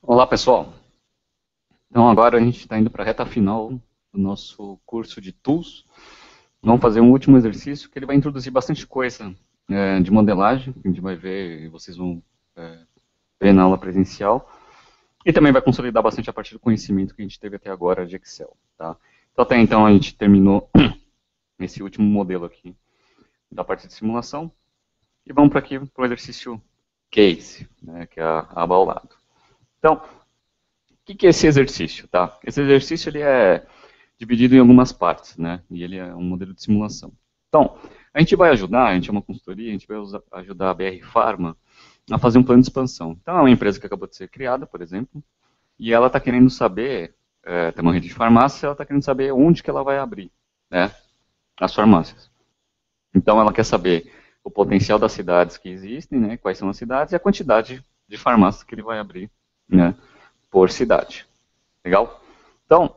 Olá, pessoal. Então, agora a gente está indo para a reta final do nosso curso de Tools. Vamos fazer um último exercício que ele vai introduzir bastante coisa de modelagem, que a gente vai ver e vocês vão ver na aula presencial. E também vai consolidar bastante a partir do conhecimento que a gente teve até agora de Excel. Tá? Então, até então, a gente terminou esse último modelo aqui da parte de simulação. E vamos para aqui para o exercício Case, né, que é a aba ao lado. Então, o que é esse exercício? Tá? Esse exercício ele é dividido em algumas partes, né? E ele é um modelo de simulação. Então, a gente vai ajudar, a gente é uma consultoria, a gente vai ajudar a BR Pharma a fazer um plano de expansão. Então, é uma empresa que acabou de ser criada, por exemplo, e ela está querendo saber, tem uma rede de farmácia, ela está querendo saber onde que ela vai abrir, né? As farmácias. Então, ela quer saber o potencial das cidades que existem, né? Quais são as cidades e a quantidade de farmácias que ele vai abrir, né? Por cidade. Legal? Então,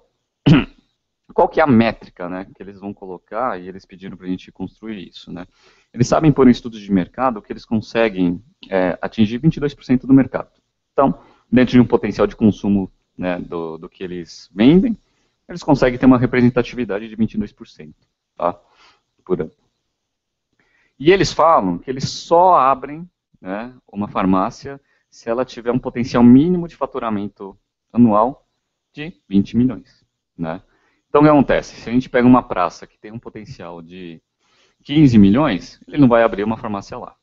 qual que é a métrica, né, que eles vão colocar, e eles pediram para a gente construir isso, né? Eles sabem, por um estudo de mercado, que eles conseguem atingir 22% do mercado. Então, dentro de um potencial de consumo, né, do que eles vendem, eles conseguem ter uma representatividade de 22%, tá, por ano. E eles falam que eles só abrem, né, uma farmácia se ela tiver um potencial mínimo de faturamento anual de 20 milhões, né? Então, o que acontece? Se a gente pega uma praça que tem um potencial de 15 milhões, ele não vai abrir uma farmácia lá.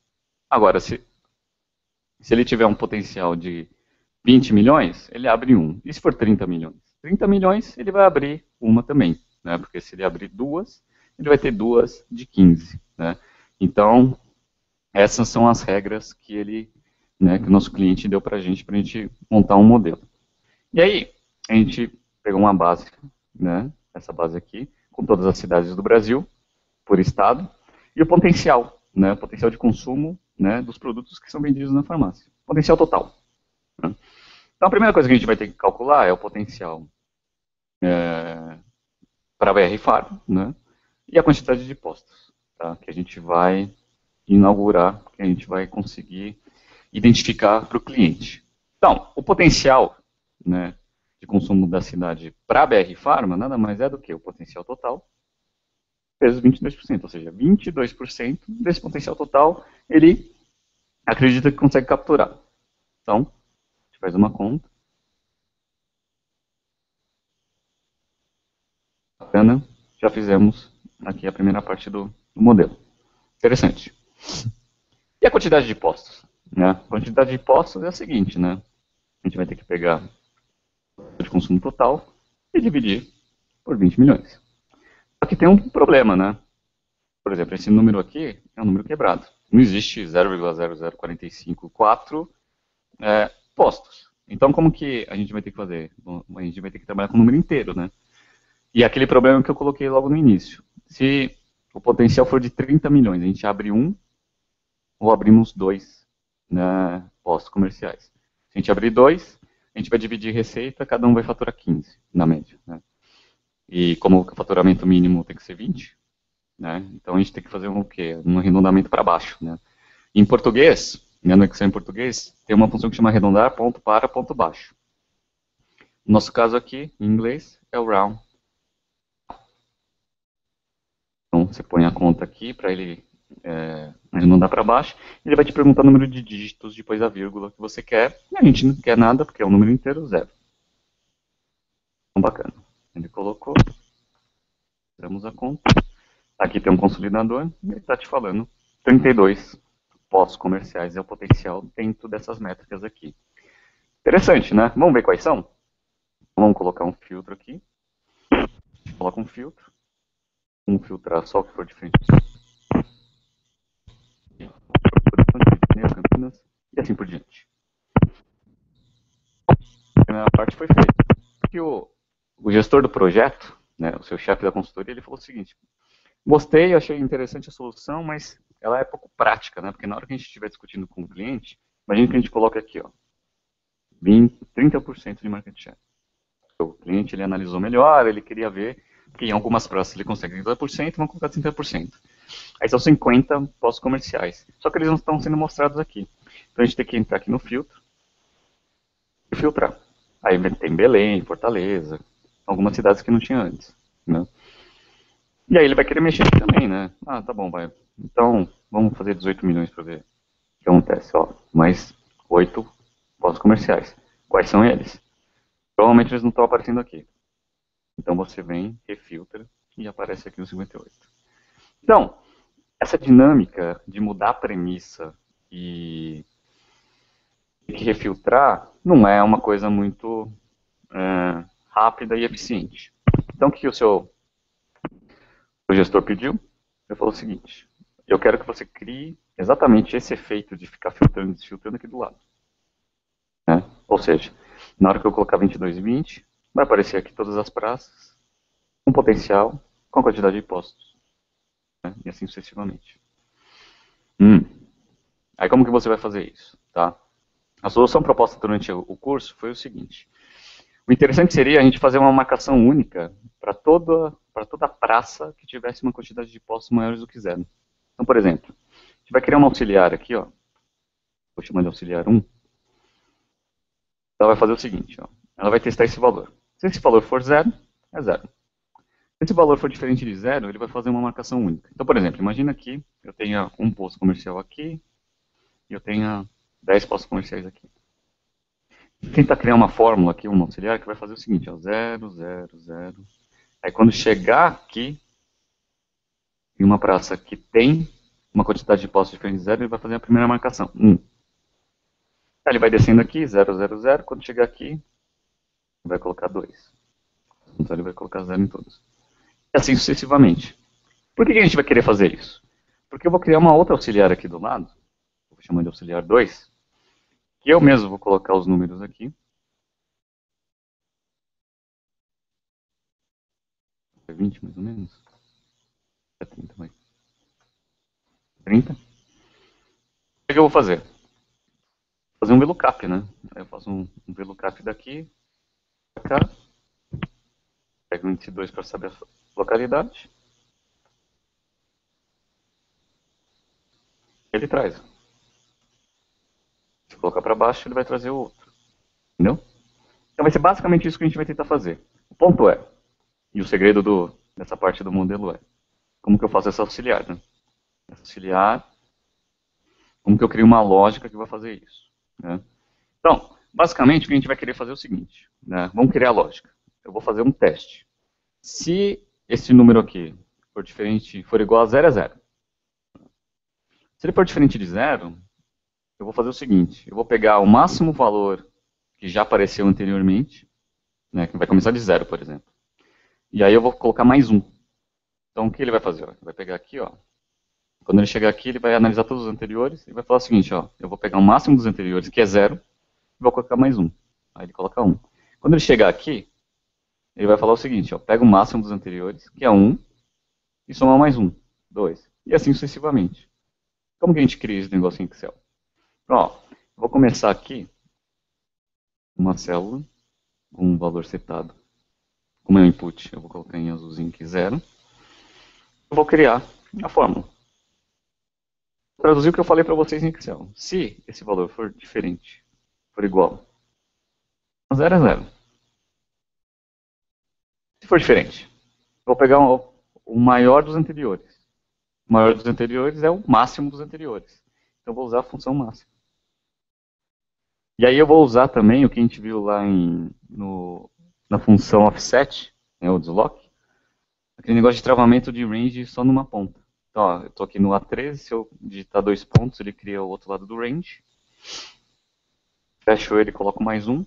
Agora, se ele tiver um potencial de 20 milhões, ele abre um. E se for 30 milhões? 30 milhões, ele vai abrir uma também, né? Porque se ele abrir duas, ele vai ter duas de 15, né? Então, essas são as regras que ele, né, que o nosso cliente deu para a gente montar um modelo. E aí, a gente pegou uma base, né, essa base aqui, com todas as cidades do Brasil, por estado, e o potencial, né, o potencial de consumo, né, dos produtos que são vendidos na farmácia. Potencial total. Né? Então, a primeira coisa que a gente vai ter que calcular é o potencial para a BR Farm, né, e a quantidade de postos, tá, que a gente vai inaugurar, que a gente vai conseguir identificar para o cliente. Então, o potencial, né, de consumo da cidade para a BR Pharma nada mais é do que o potencial total vezes 22%, ou seja, 22% desse potencial total ele acredita que consegue capturar. Então, a gente faz uma conta, bacana, já fizemos aqui a primeira parte do modelo. Interessante. E a quantidade de postos? Né? A quantidade de postos é a seguinte, né? A gente vai ter que pegar o de consumo total e dividir por 20 milhões. Só que tem um problema, né? Por exemplo, esse número aqui é um número quebrado. Não existe 0,00454 postos. Então, como que a gente vai ter que fazer? Bom, a gente vai ter que trabalhar com o número inteiro, né? E aquele problema que eu coloquei logo no início. Se o potencial for de 30 milhões, a gente abre um ou abrimos dois, né, postos comerciais. Se a gente abrir dois, a gente vai dividir receita, cada um vai faturar 15, na média. Né? E como o faturamento mínimo tem que ser 20, né? Então a gente tem que fazer um quê? Um arredondamento para baixo. Né? Em português, no Excel em português, tem uma função que chama arredondar ponto para ponto baixo. No nosso caso aqui, em inglês, é o round. Então você põe a conta aqui para ele arredondar para baixo. Ele vai te perguntar o número de dígitos depois da vírgula que você quer. E a gente não quer nada, porque é um número inteiro, zero. Então bacana. Ele colocou, fizemos a conta. Aqui tem um consolidador e ele está te falando 32 postos comerciais é o potencial dentro dessas métricas aqui. Interessante, né? Vamos ver quais são? Vamos colocar um filtro aqui. A gente coloca um filtro. Vamos filtrar só o que for diferente. Campinas e assim por diante. A primeira parte foi feita. Porque o gestor do projeto, né, o seu chefe da consultoria, ele falou o seguinte: gostei, achei interessante a solução, mas ela é pouco prática, né? Porque na hora que a gente estiver discutindo com o cliente, imagina que a gente coloca aqui, ó, 30% de market share. O cliente ele analisou melhor, ele queria ver que em algumas praças ele consegue 30%, vamos colocar 30%. Aí são 50 postos comerciais. Só que eles não estão sendo mostrados aqui. Então a gente tem que entrar aqui no filtro filtrar. Aí tem Belém, Fortaleza, algumas cidades que não tinha antes, né? E aí ele vai querer mexer aqui também, né? Ah, tá bom, vai. Então, vamos fazer 18 milhões para ver o que acontece. Ó, mais 8 postos comerciais. Quais são eles? Provavelmente eles não estão aparecendo aqui. Então você vem, refiltra e aparece aqui no 58. Então, essa dinâmica de mudar a premissa e que refiltrar não é uma coisa muito rápida e eficiente. Então, o que o gestor pediu? Ele falou o seguinte: eu quero que você crie exatamente esse efeito de ficar filtrando e desfiltrando aqui do lado. Né? Ou seja, na hora que eu colocar 22 e 20, vai aparecer aqui todas as praças, com potencial, com a quantidade de impostos, né? E assim sucessivamente. Hum. Aí como que você vai fazer isso? Tá? A solução proposta durante o curso foi o seguinte: o interessante seria a gente fazer uma marcação única para toda praça que tivesse uma quantidade de postos maiores do que zero. Então, por exemplo, a gente vai criar uma auxiliar aqui, ó. Vou chamar de auxiliar 1. Ela vai fazer o seguinte, ó. Ela vai testar esse valor. Se esse valor for zero, é zero. Se esse valor for diferente de zero, ele vai fazer uma marcação única. Então, por exemplo, imagina que eu tenha um posto comercial aqui e eu tenha 10 postos comerciais aqui. Vou tentar criar uma fórmula aqui, um auxiliar, que vai fazer o seguinte, ó, 0, 0, 0. Aí quando chegar aqui, em uma praça que tem uma quantidade de postos diferente de zero, ele vai fazer a primeira marcação, 1. Aí ele vai descendo aqui, 0, 0, 0. Quando chegar aqui, ele vai colocar 2. Então ele vai colocar 0 em todos. E assim sucessivamente. Por que a gente vai querer fazer isso? Porque eu vou criar uma outra auxiliar aqui do lado, vou chamar de auxiliar 2, que eu mesmo vou colocar os números aqui. É 20 mais ou menos? É 30, vai. 30. O que eu vou fazer? Vou fazer um VLOOKUP, né? Aí eu faço um VLOOKUP daqui para cá. Pego o índice 2 para saber a localidade. Ele traz. Se colocar para baixo, ele vai trazer o outro. Entendeu? Então vai ser basicamente isso que a gente vai tentar fazer. O ponto é, e o segredo dessa parte do modelo é, como que eu faço essa auxiliar, né? Essa auxiliar, como que eu crio uma lógica que vai fazer isso, né? Então, basicamente o que a gente vai querer fazer é o seguinte, né? Vamos criar a lógica. Eu vou fazer um teste. Se esse número aqui for diferente, for igual a zero, é zero. Se ele for diferente de zero, eu vou fazer o seguinte, eu vou pegar o máximo valor que já apareceu anteriormente, né, que vai começar de zero, por exemplo. E aí eu vou colocar mais um. Então o que ele vai fazer? Ele vai pegar aqui, ó. Quando ele chegar aqui, ele vai analisar todos os anteriores e vai falar o seguinte, ó, eu vou pegar o máximo dos anteriores, que é zero, e vou colocar mais um. Aí ele coloca um. Quando ele chegar aqui, ele vai falar o seguinte, ó, pega o máximo dos anteriores, que é um, e soma mais um, dois. E assim sucessivamente. Como que a gente cria esse negócio em Excel? Ó, eu vou começar aqui uma célula com um valor setado. Como é o input, eu vou colocar em azulzinho aqui zero. Eu vou criar a fórmula. Vou traduzir o que eu falei para vocês em Excel. Se esse valor for diferente, for igual a zero é zero. Se for diferente, eu vou pegar o maior dos anteriores. O maior dos anteriores é o máximo dos anteriores. Então eu vou usar a função máxima. E aí eu vou usar também o que a gente viu lá na função offset, né, o deslock, aquele negócio de travamento de range só numa ponta. Então, ó, eu estou aqui no A13, se eu digitar 2 pontos, ele cria o outro lado do range. Fecho ele e coloco mais um,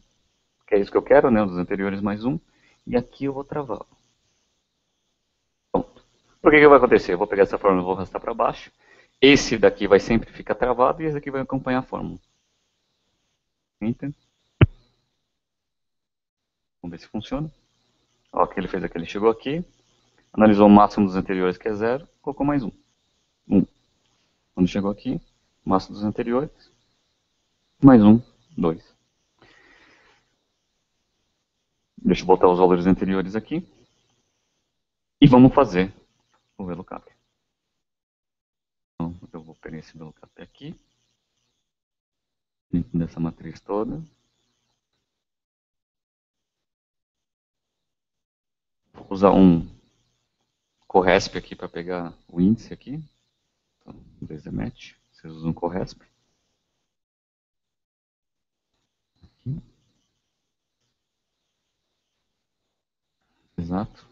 que é isso que eu quero, né, dos anteriores mais um. E aqui eu vou travar. Pronto. Por que vai acontecer? Eu vou pegar essa fórmula e vou arrastar para baixo. Esse daqui vai sempre ficar travado e esse aqui vai acompanhar a fórmula. Enter. Vamos ver se funciona. Ó, o que ele fez aqui, ele chegou aqui, analisou o máximo dos anteriores, que é zero, colocou mais um. 1. Quando chegou aqui, máximo dos anteriores, mais um, 2. Deixa eu botar os valores anteriores aqui. E vamos fazer o VLOOKUP. Então, eu vou pegar esse VLOOKUP aqui, dentro dessa matriz toda. usar um Corresp aqui para pegar o índice aqui. Então, desde match, vocês usam um Corresp. Aqui. Exato.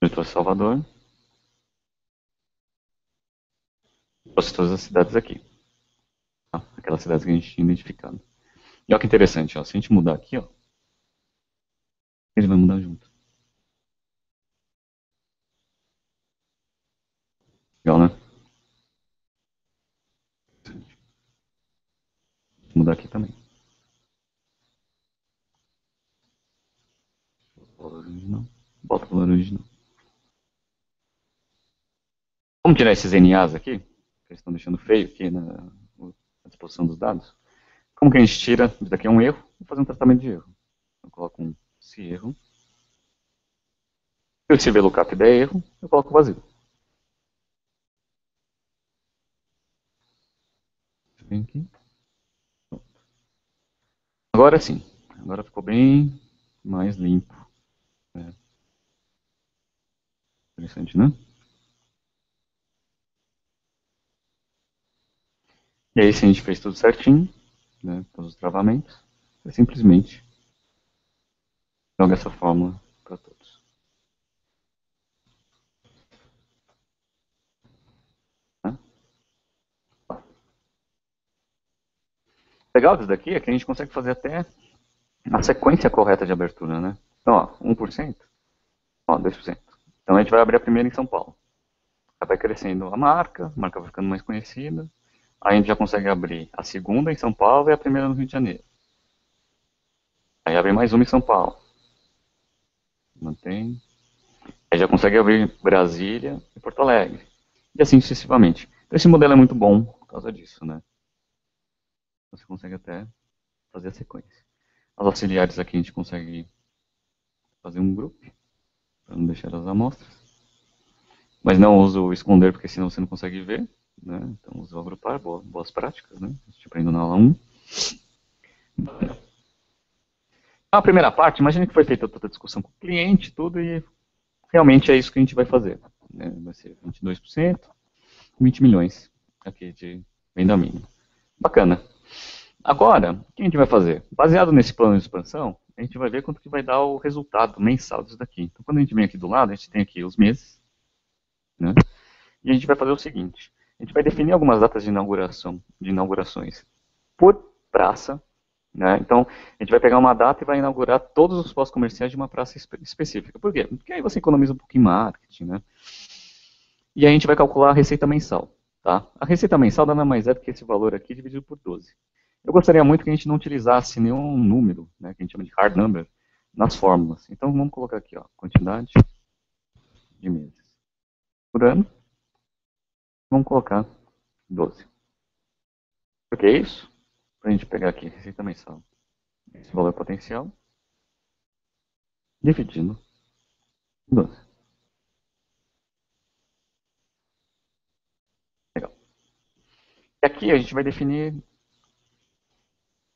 Eu trouxe Salvador. Trouxe todas as cidades aqui. Tá? Aquelas cidades que a gente tinha identificado. E olha que interessante, ó. Se a gente mudar aqui, ó, ele vai mudar junto. Legal, né? Vou mudar aqui também. Valor original. Bota o valor original. Vamos tirar esses NAs aqui, que eles estão deixando feio aqui na disposição dos dados. Como que a gente tira? Isso daqui é um erro. Vou fazer um tratamento de erro. Eu coloco esse erro. Se esse VLOOKUP der erro, eu coloco vazio. Vem aqui. Agora sim. Agora ficou bem mais limpo. É. Interessante, né? E aí, se a gente fez tudo certinho, né, todos os travamentos, você simplesmente joga essa fórmula para todos. Né? Legal disso daqui é que a gente consegue fazer até a sequência correta de abertura, né? Então, ó, 1%, ó, 2%. Então a gente vai abrir a primeira em São Paulo. Aí vai crescendo a marca vai ficando mais conhecida. Aí a gente já consegue abrir a segunda em São Paulo e a primeira no Rio de Janeiro. Aí abre mais uma em São Paulo. Mantém. Aí já consegue abrir Brasília e Porto Alegre. E assim sucessivamente. Então esse modelo é muito bom por causa disso, né? Você consegue até fazer a sequência. As auxiliares aqui a gente consegue fazer um grupo, para não deixar as amostras. Mas não uso o esconder, porque senão você não consegue ver. Né? Então uso o agrupar, boas práticas, né? A gente aprendeu na aula 1. A primeira parte, imagina que foi feita toda a discussão com o cliente, tudo, e realmente é isso que a gente vai fazer. Né? Vai ser 22%, 20 milhões aqui de venda mínima. Bacana. Agora, o que a gente vai fazer? Baseado nesse plano de expansão, a gente vai ver quanto que vai dar o resultado mensal disso daqui. Então, quando a gente vem aqui do lado, a gente tem aqui os meses, né? E a gente vai fazer o seguinte, a gente vai definir algumas datas de inaugurações por praça, né? Então, a gente vai pegar uma data e vai inaugurar todos os postos comerciais de uma praça específica. Por quê? Porque aí você economiza um pouquinho em marketing, né? E aí a gente vai calcular a receita mensal, tá? A receita mensal nada mais é do que esse valor aqui dividido por 12. Eu gostaria muito que a gente não utilizasse nenhum número, né, que a gente chama de hard number, nas fórmulas. Então vamos colocar aqui, ó, quantidade de meses por ano. Vamos colocar 12. Por que isso? Para a gente pegar aqui receita mensal, esse valor potencial, dividindo 12. Legal. E aqui a gente vai definir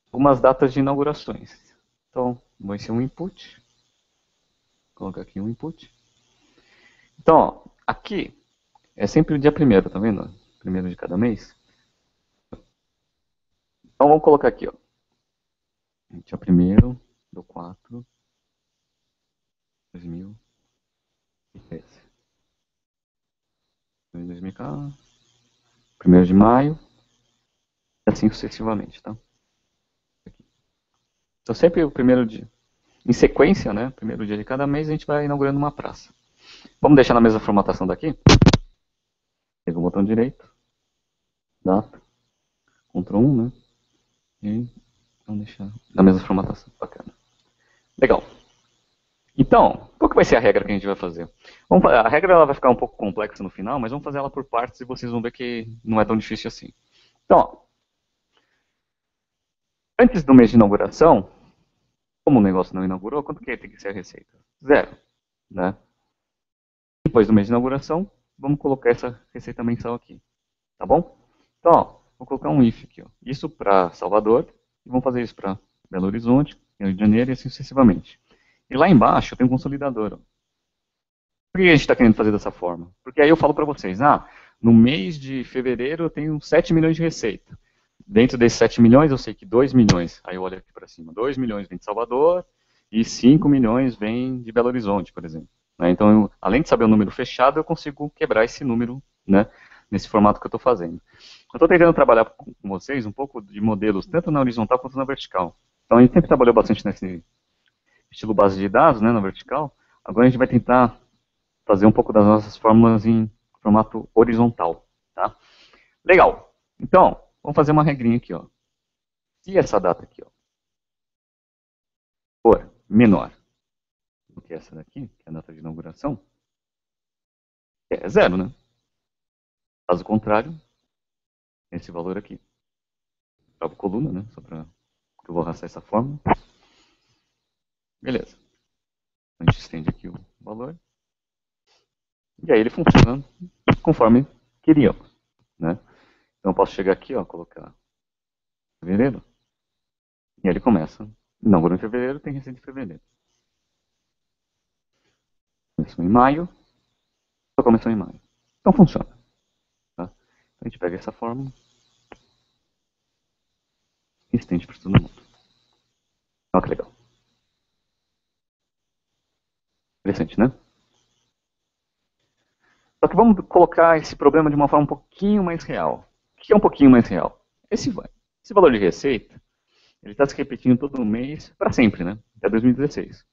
algumas datas de inaugurações. Então, vai ser um input. Vou colocar aqui um input. Então, ó, aqui é sempre o dia primeiro, tá vendo? Primeiro de cada mês. Então vamos colocar aqui, ó. Dia primeiro do 4 de 2013. 2014, 1º de maio, e assim sucessivamente, tá? Então sempre o primeiro dia. Em sequência, né? Primeiro dia de cada mês, a gente vai inaugurando uma praça. Vamos deixar na mesma formatação daqui? Pega o botão direito, data, Ctrl 1, né? E vamos deixar na mesma formatação. Bacana. Legal. Então, qual que vai ser a regra que a gente vai fazer? A regra ela vai ficar um pouco complexa no final, mas vamos fazer ela por partes e vocês vão ver que não é tão difícil assim. Então, ó, antes do mês de inauguração, como o negócio não inaugurou, quanto que tem que ser a receita? 0. Né? Depois do mês de inauguração, vamos colocar essa receita mensal aqui. Tá bom? Então, ó, vou colocar um if aqui. Ó. Isso para Salvador, e vamos fazer isso para Belo Horizonte, Rio de Janeiro e assim sucessivamente. E lá embaixo eu tenho um consolidador. Ó. Por que a gente está querendo fazer dessa forma? Porque aí eu falo para vocês, no mês de fevereiro eu tenho 7 milhões de receita. Dentro desses 7 milhões eu sei que 2 milhões, aí eu olho aqui para cima, 2 milhões vem de Salvador e 5 milhões vem de Belo Horizonte, por exemplo. Né? Então, além de saber o número fechado, eu consigo quebrar esse número, né, nesse formato que eu estou fazendo. Eu estou tentando trabalhar com vocês um pouco de modelos, tanto na horizontal quanto na vertical. Então, a gente sempre trabalhou bastante nesse estilo base de dados, né, na vertical. Agora a gente vai tentar fazer um pouco das nossas fórmulas em formato horizontal. Tá? Legal. Então, vamos fazer uma regrinha aqui. Ó. Se essa data aqui ó, for menor do que essa daqui, que é a data de inauguração, é zero, né? Caso contrário, esse valor aqui. Troco coluna, né? Só para que eu vou arrastar essa fórmula. Beleza. A gente estende aqui o valor. E aí ele funciona conforme queríamos. Né? Então eu posso chegar aqui, ó, colocar fevereiro. E aí ele começa. Inaugurou em fevereiro, tem receita em fevereiro. Começou em maio, só começou em maio. Então funciona. Tá? Então a gente pega essa fórmula e estende para todo mundo. Olha que legal. Interessante, né? Só que vamos colocar esse problema de uma forma um pouquinho mais real. O que é um pouquinho mais real? Esse valor de receita, ele está se repetindo todo mês para sempre, né? Até 2016.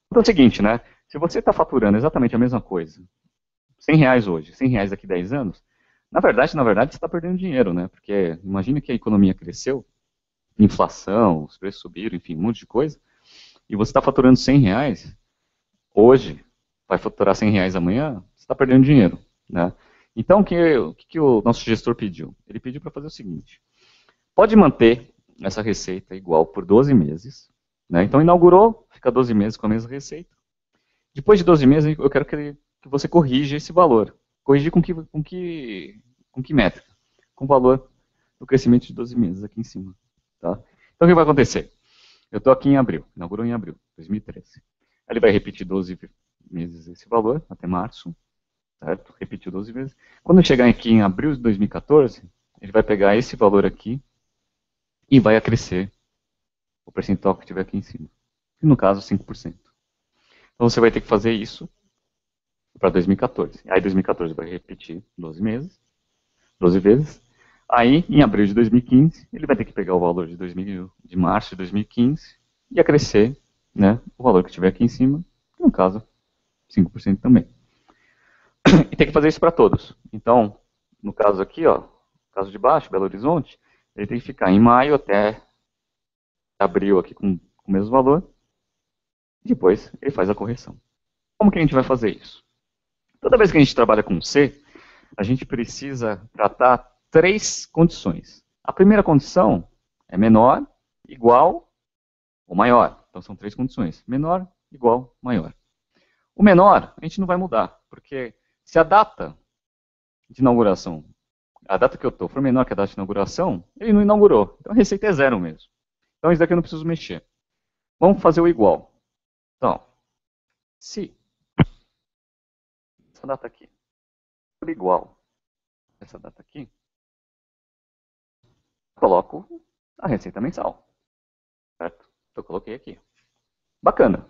Então é o seguinte, né? Se você está faturando exatamente a mesma coisa, R$ 100 hoje, R$ 100 daqui a 10 anos, na verdade você está perdendo dinheiro, né? Porque imagina que a economia cresceu, inflação, os preços subiram, enfim, um monte de coisa, e você está faturando R$ 100 hoje, vai faturar R$ 100 amanhã, você está perdendo dinheiro, né? Então, o que o nosso gestor pediu? Ele pediu para fazer o seguinte, pode manter essa receita igual por 12 meses, né? Então, inaugurou, fica 12 meses com a mesma receita. Depois de 12 meses, eu quero que você corrija esse valor. Corrigir com que métrica? Com o valor do crescimento de 12 meses aqui em cima. Tá? Então, o que vai acontecer? Eu estou aqui em abril, inaugurou em abril, 2013. Ele vai repetir 12 meses esse valor, até março, certo? Repetiu 12 vezes. Quando chegar aqui em abril de 2014, ele vai pegar esse valor aqui e vai acrescer o percentual que tiver aqui em cima. E no caso, 5%. Então você vai ter que fazer isso para 2014. Aí 2014 vai repetir 12 meses, 12 vezes. Aí, em abril de 2015, ele vai ter que pegar o valor de março de 2015 e acrescer, né, o valor que tiver aqui em cima, que no caso, 5% também. E tem que fazer isso para todos. Então, no caso aqui, ó, no caso de baixo, Belo Horizonte, ele tem que ficar em maio até abril aqui com o mesmo valor. E depois ele faz a correção. Como que a gente vai fazer isso? Toda vez que a gente trabalha com C, a gente precisa tratar 3 condições. A primeira condição é menor, igual ou maior. Então são 3 condições. Menor, igual, maior. O menor a gente não vai mudar, porque se a data de inauguração, a data que eu estou for menor que a data de inauguração, ele não inaugurou. Então a receita é zero mesmo. Então isso daqui eu não preciso mexer. Vamos fazer o igual. Então, se essa data aqui for igual a essa data aqui, coloco a receita mensal. Certo? Eu coloquei aqui. Bacana.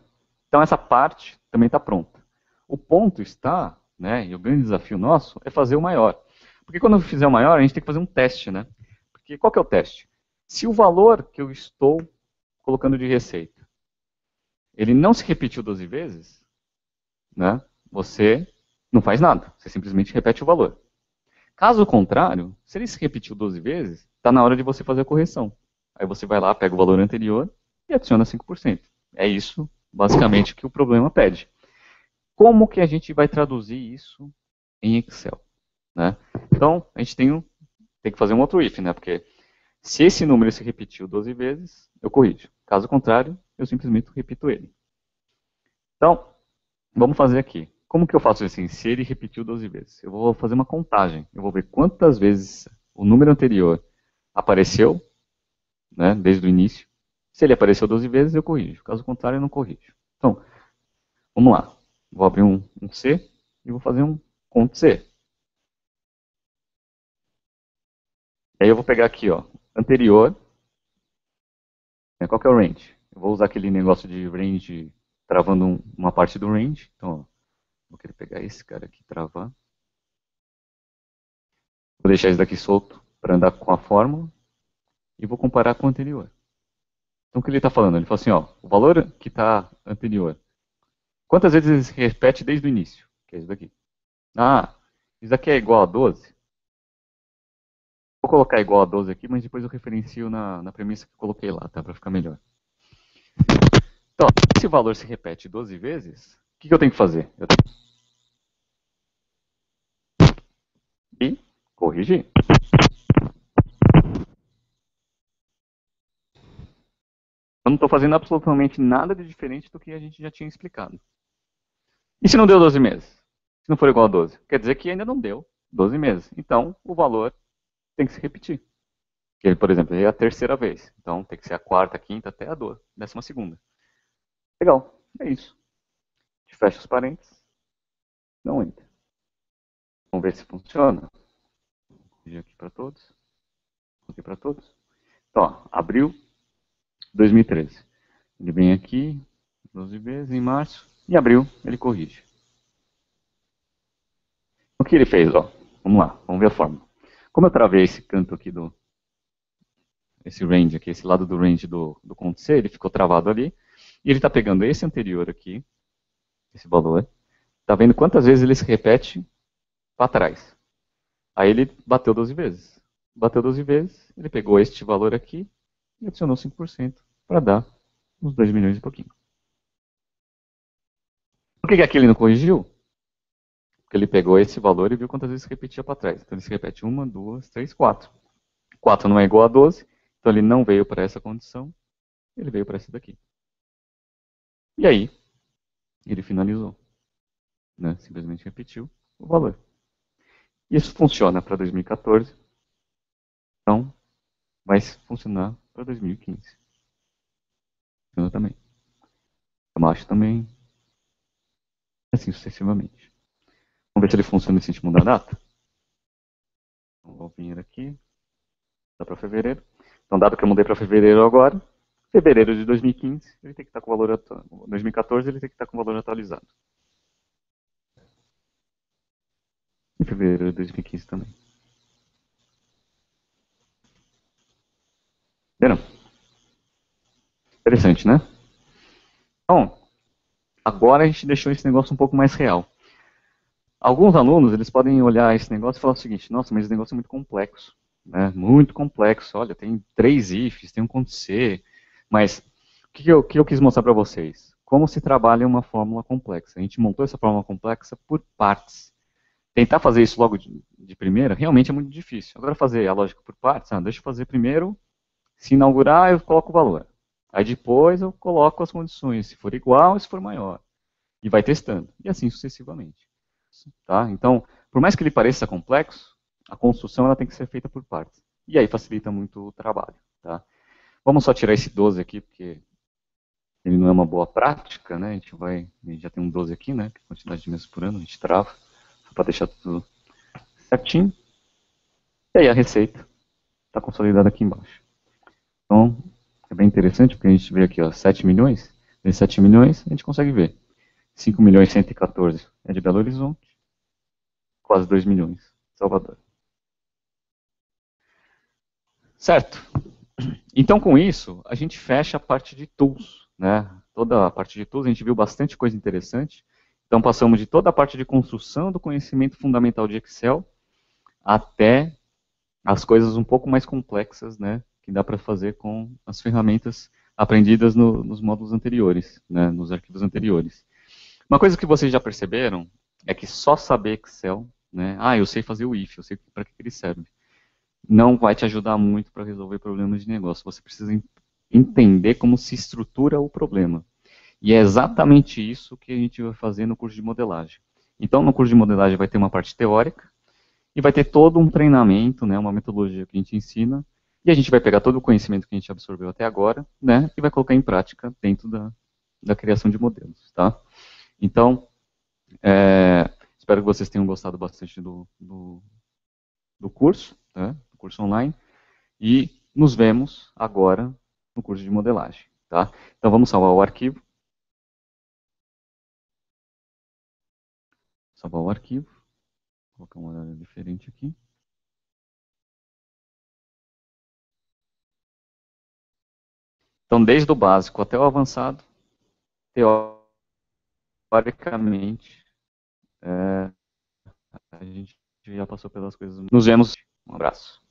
Então essa parte também está pronta. O ponto está, né, e o grande desafio nosso é fazer o maior. Porque quando eu fizer o maior, a gente tem que fazer um teste, né? Porque qual que é o teste? Se o valor que eu estou colocando de receita, ele não se repetiu 12 vezes, né, você não faz nada. Você simplesmente repete o valor. Caso contrário, se ele se repetiu 12 vezes, está na hora de você fazer a correção. Aí você vai lá, pega o valor anterior e adiciona 5%. É isso, basicamente, que o problema pede. Como que a gente vai traduzir isso em Excel? Né? Então, a gente tem que fazer um outro if, né? Porque se esse número se repetiu 12 vezes, eu corrijo. Caso contrário, eu simplesmente repito ele. Então, vamos fazer aqui. Como que eu faço assim, se ele repetiu 12 vezes? Eu vou fazer uma contagem. Eu vou ver quantas vezes o número anterior apareceu, né, desde o início. Se ele apareceu 12 vezes, eu corrijo. Caso contrário, eu não corrijo. Então, vamos lá. Vou abrir um C e vou fazer um Ctrl C. Aí eu vou pegar aqui, ó, anterior. Qual que é o range? Eu vou usar aquele negócio de range travando uma parte do range. Então, ó, vou querer pegar esse cara aqui e travar. Vou deixar esse daqui solto para andar com a fórmula. E vou comparar com o anterior. Então, o que ele está falando? Ele falou assim, ó, o valor que está anterior. Quantas vezes ele se repete desde o início? Que é isso daqui. Ah, isso aqui é igual a 12. Vou colocar igual a 12 aqui, mas depois eu referencio na premissa que eu coloquei lá, tá? Para ficar melhor. Então, se esse valor se repete 12 vezes, o que eu tenho que fazer? Eu tenho que corrigir. Eu não estou fazendo absolutamente nada de diferente do que a gente já tinha explicado. E se não deu 12 meses? Se não for igual a 12? Quer dizer que ainda não deu 12 meses. Então, o valor tem que se repetir. Ele, por exemplo, é a terceira vez. Então, tem que ser a quarta, a quinta, até a 12ª. Legal, é isso. A gente fecha os parênteses. Não entra. Vamos ver se funciona. Vou corrigir aqui para todos. Aqui para todos. Então, ó, abril 2013. Ele vem aqui 12 vezes em março. Em abril, ele corrige. O que ele fez? Ó? Vamos lá, vamos ver a fórmula. Como eu travei esse canto aqui esse range aqui, esse lado do range do Ctrl C, ele ficou travado ali. E ele está pegando esse anterior aqui, esse valor. Está vendo quantas vezes ele se repete para trás. Aí ele bateu 12 vezes. Bateu 12 vezes, ele pegou este valor aqui e adicionou 5% para dar uns 2 milhões e pouquinho. Por que aqui ele não corrigiu? Porque ele pegou esse valor e viu quantas vezes se repetia para trás. Então ele se repete 1, 2, 3, 4. 4 não é igual a 12, então ele não veio para essa condição, ele veio para essa daqui. E aí, ele finalizou. Né? Simplesmente repetiu o valor. Isso funciona para 2014, então vai funcionar para 2015. Funciona também. Abaixo também. Assim sucessivamente. Vamos ver se ele funciona se a gente mudar a data. Então, vou vir aqui. Dá para fevereiro. Então, dado que eu mudei para fevereiro agora, fevereiro de 2015, ele tem que estar com o valor atual. 2014, ele tem que estar com o valor atualizado. Em fevereiro de 2015 também. Viram? Interessante, né? Então, agora a gente deixou esse negócio um pouco mais real. Alguns alunos, eles podem olhar esse negócio e falar o seguinte, nossa, mas esse negócio é muito complexo. Né? Muito complexo. Olha, tem 3 ifs, tem um Ctrl C. Mas o que eu quis mostrar para vocês? Como se trabalha uma fórmula complexa. A gente montou essa fórmula complexa por partes. Tentar fazer isso logo de primeira, realmente é muito difícil. Agora fazer a lógica por partes, deixa eu fazer primeiro, se inaugurar, eu coloco o valor. Aí depois eu coloco as condições, se for igual, se for maior. E vai testando. E assim sucessivamente. Tá? Então, por mais que ele pareça complexo, a construção ela tem que ser feita por partes. E aí facilita muito o trabalho. Tá? Vamos só tirar esse 12 aqui, porque ele não é uma boa prática. Né? A gente já tem um 12 aqui, né? Que é a quantidade de meses por ano, a gente trava. Para deixar tudo certinho. E aí a receita está consolidada aqui embaixo. Então, é bem interessante, porque a gente vê aqui, ó, 7 milhões. Desses 7 milhões, a gente consegue ver. 5 milhões e 114 é de Belo Horizonte. Quase 2 milhões, Salvador. Certo? Então, com isso, a gente fecha a parte de tools. Né? Toda a parte de tools, a gente viu bastante coisa interessante. Então, passamos de toda a parte de construção do conhecimento fundamental de Excel até as coisas um pouco mais complexas, né, que dá para fazer com as ferramentas aprendidas nos módulos anteriores, né, nos arquivos anteriores. Uma coisa que vocês já perceberam é que só saber Excel, né, eu sei fazer o if, eu sei para que ele serve, não vai te ajudar muito para resolver problemas de negócio. Você precisa entender como se estrutura o problema. E é exatamente isso que a gente vai fazer no curso de modelagem. Então, no curso de modelagem vai ter uma parte teórica e vai ter todo um treinamento, né, uma metodologia que a gente ensina, e a gente vai pegar todo o conhecimento que a gente absorveu até agora, né, e vai colocar em prática dentro da criação de modelos, tá? Então, espero que vocês tenham gostado bastante do curso, né, do curso online, e nos vemos agora no curso de modelagem, tá? Então vamos salvar o arquivo. Salvar o arquivo. Vou colocar uma horário diferente aqui. Então, desde o básico até o avançado, teoricamente, a gente já passou pelas coisas. Nos vemos. Um abraço.